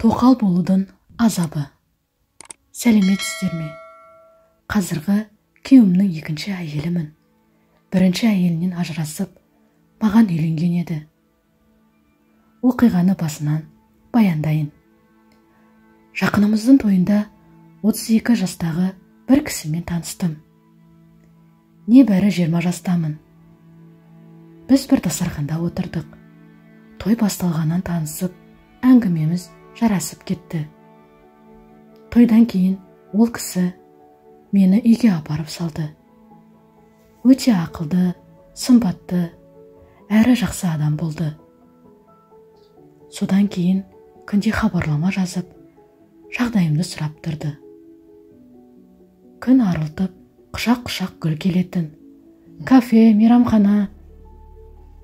Тоқал болудың азабы. Сәлеметсіздер ме? Қазіргі күйеуімнің екінші әйелімін. Бірінші әйелінен ажырасып, маған үйленген еді. Оқиғаны басынан баяндайын. Жақынымыздың тойында 32 жастағы бір кісімен таныстым. Небәрі 20 жастамын. Біз бір дастарханда отырдық. Той басталғаннан танысып, әңгімеміз жарасып кетті. Тойдан кейін ол кісі мені үйге апарып салды. Өте ақылды, сымбатты, әрі жақсы адам болды. Содан кейін күнде хабарлама жазып, жағдайымды сұрап тұрды. Күн арылтып, құшақ-құшақ гүл келетін. Кафе, мейрамхана,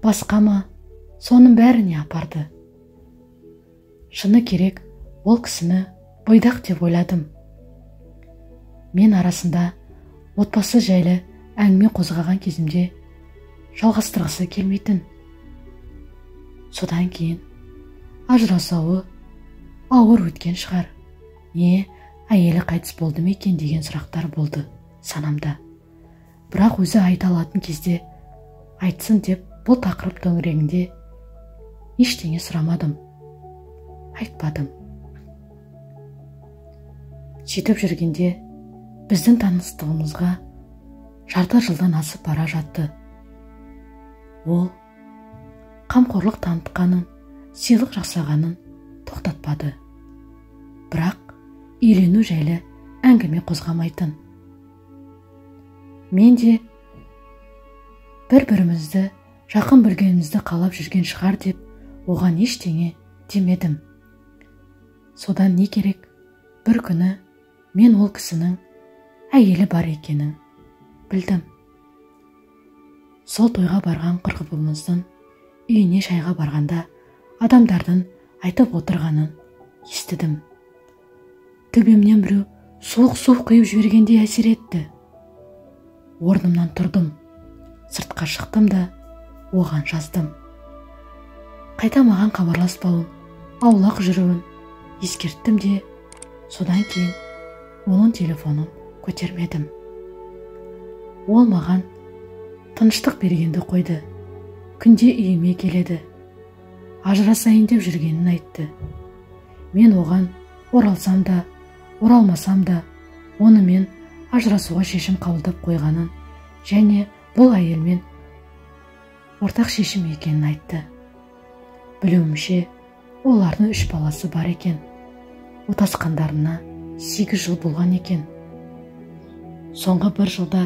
басқа ма, соның бәріне апарды. Шыны керек, ол кісіні бойдақ деп ойладым. Мен арасында отбасы жайлы әңгіме қозғаған кезімде жалғастырғысы келмейтін. Содан кейін ажырасуы ауыр өткен шығар. Әйелі қайтыс болды ма екен деген сұрақтар болды санамда. Бірақ өзі айта алатын кезде айтсын деп бұл тақырып төңірегінде ештеңе сұрамадым. Айтпадым. Сөйтіп жүргенде біздің таныстығымызға жарты жылдан асып бара жатты. Ол қамқорлық танытқанын, сыйлық жасағанын тоқтатпады. Бірақ үйлену жайлы әңгіме қозғамайтын. Мен де бір-бірімізді жақын білгенімізді қалап жүрген шығар деп оған ештеңе демедім. Содан не керек? Бір күні мен ол кісінің әйелі бар екенін білдім. Сол тойға барған құрбымыздың үйіне шайға барғанда адамдардың айтып отырғанын естідім. Төбемнен біреу суық су құйып жібергендей әсер етті. Орнымнан тұрдым. Сыртқа шықтым да оған жаздым. Қайта маған хабарласпауын, аулақ жүруін ескерттім де, содан кейін оның телефонын көтермедім. Ол маған тыныштық бергенді қойды. Күнде үйіме келеді. Ажырасайын деп жүргенін айтты. Мен оған оралсам да, оралмасам да, онымен ажырасуға шешім қабылдап қойғанын және бұл әйелмен ортақ шешім екенін айтты. Білуімше, олардың 3 баласы бар екен. Отасқандарына 8 жыл болған екен. Соңғы 1 жылда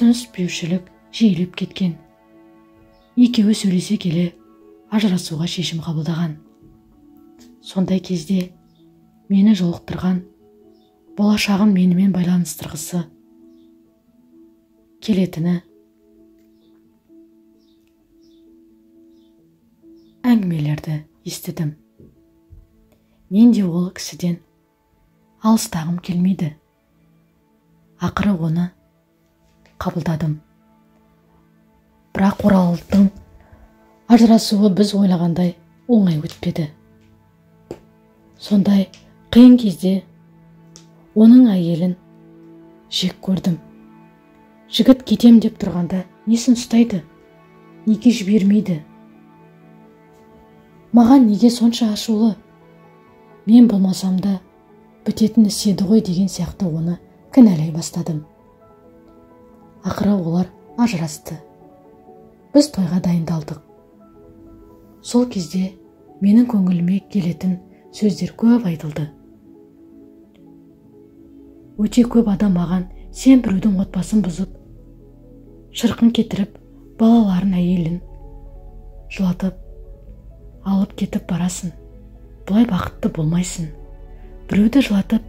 түніспеушілік жиілеп кеткен. Екеуі сөйлесе келе ажырасуға шешім қабылдаған. Сондай кезде мені жолықтырған, болашағын менімен байланыстырғысы келетіні әңгімелерді естідім. Мен де ол кісіден алыстағым келмейді. Ақыры оны қабылдадым. Бірақ оралдың ажырасуы біз ойлағандай оңай өтпеді. Сондай қиын кезде оның әйелін жек көрдім. Жігіт кетем деп тұрғанда несін ұстайды, неге жібермейді? Маған неге сонша ашулы? Мен болмасам да бітетін іс еді ғой деген сияқты оны кінәлай бастадым. Ақыры олар ажырасты. Біз тойға дайындалдық. Сол кезде менің көңіліме келетін сөздер көп айтылды. Өте көп адам маған сен біреудің отбасын бұзып, шырқын кетіріп, балаларын әйелін жылатып, алып кетіп барасың. Бұлай бақытты болмайсың. Біреуді жылатып,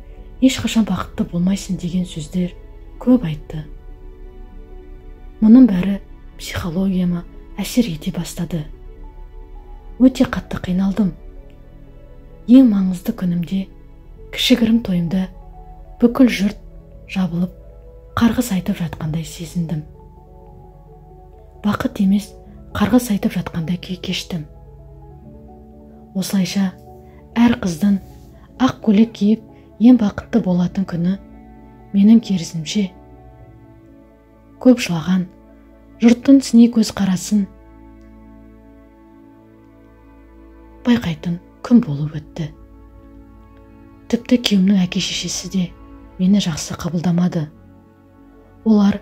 ешқашан бақытты болмайсың деген сөздер көп айтты. Мұның бәрі психологияма әсер ете бастады. Өте қатты қиналдым. Ең маңызды күнімде, кішігірім тойымда бүкіл жұрт жабылып, қарғыс айтып жатқандай сезіндім. Бақыт емес, қарғыс айтып жатқандай күй кештім. Осылайша әр қыздың ақ көйлек киіп ең бақытты болатын күні, менің керісімше көп жылаған жұрттың сыни көз қарасын байқайтын күн болып өтті. Тіпті күйеуімнің әке-шешесі де мені жақсы қабылдамады. Олар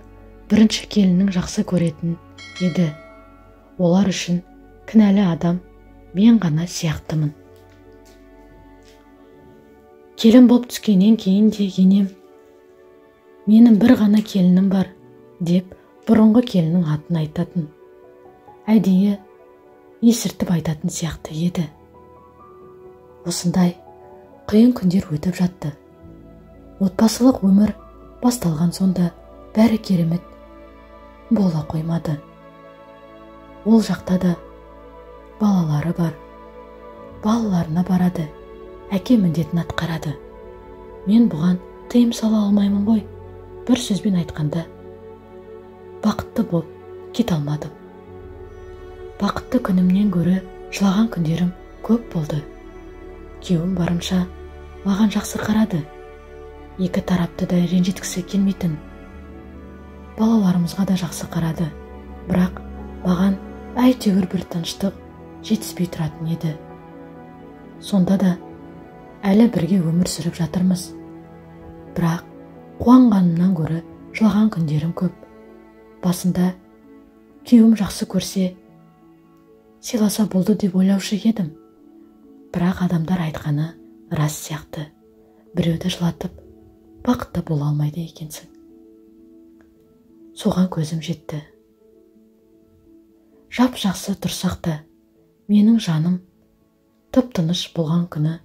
бірінші келіннің жақсы көретін еді. Олар үшін кінәлі адам мен ғана сияқтымын. Келін боп түскеннен кейін де енем менің бір ғана келінім бар деп бұрынғы келіннің атын айтатын. Әдейі есіртіп айтатын сияқты еді. Осындай қиын күндер өтіп жатты. Отбасылық өмір басталған сонда бәрі керемет бола қоймады. Ол жақта да балалары бар. Балаларына барады, әке міндетін атқарады. Мен бұған тыйым сала алмаймын ғой. Бір сөзбен айтқанда, бақытты болып кете алмадым. Бақытты күнімнен гөрі жылаған күндерім көп болды. Күйеуім барынша маған жақсы қарады. Екі тарапты да ренжіткісі келмейтін. Балаларымызға да жақсы қарады. Бірақ маған әйтеуір бір тыныштық жетіспей тұратын еді. Сонда да әлі бірге өмір сүріп жатырмыз. Бірақ қуанғанымнан гөрі жылаған күндерім көп. Басында күйеуім жақсы көрсе, сыйласа болды деп ойлаушы едім. Бірақ адамдар айтқаны рас сияқты. Біреуді жылатып, бақытты бола алмайды екенсің. Соған көзім жетті. Жап-жақсы тұрсақ та, менің жаным тып-тыныш болған күні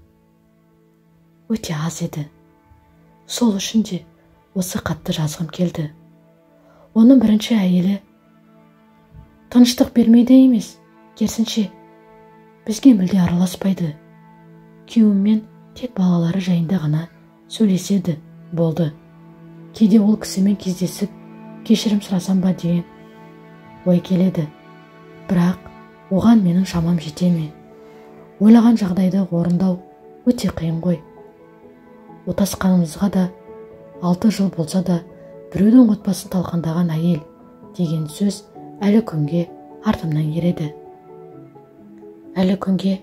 өте аз еді. Сол үшін де осы қатты жазғым келді. Оның бірінші әйелі тыныштық бермейді емес, керісінше бізге мүлде араласпайды. Күйеуіммен тек балалары жайында ғана сөйлеседі, болды. Кейде ол кісімен кездесіп, кешірім сұрасам ба деген ой келеді. Бірақ оған менің шамам жете ме? Ойлаған жағдайды орындау өте қиын ғой. Отасқанымызға да 6 жыл болса да, біреудің отбасын талқандаған әйел деген сөз әлі күнге артымнан ереді. Әлі күнге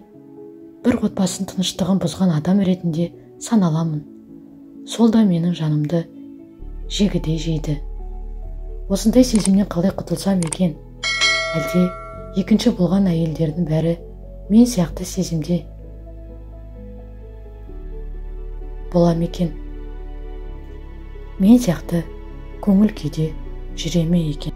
бір отбасын тыныштығын бұзған адам ретінде саналамын. Сол да менің жанымды жегідей жейді. Осындай сезімнен қалай құтылсам екен? Әлде екінші болған әйелдердің бәрі мен сияқты сезімде бола ма екен? Мен сияқты көңіл күйде жүре ме екен?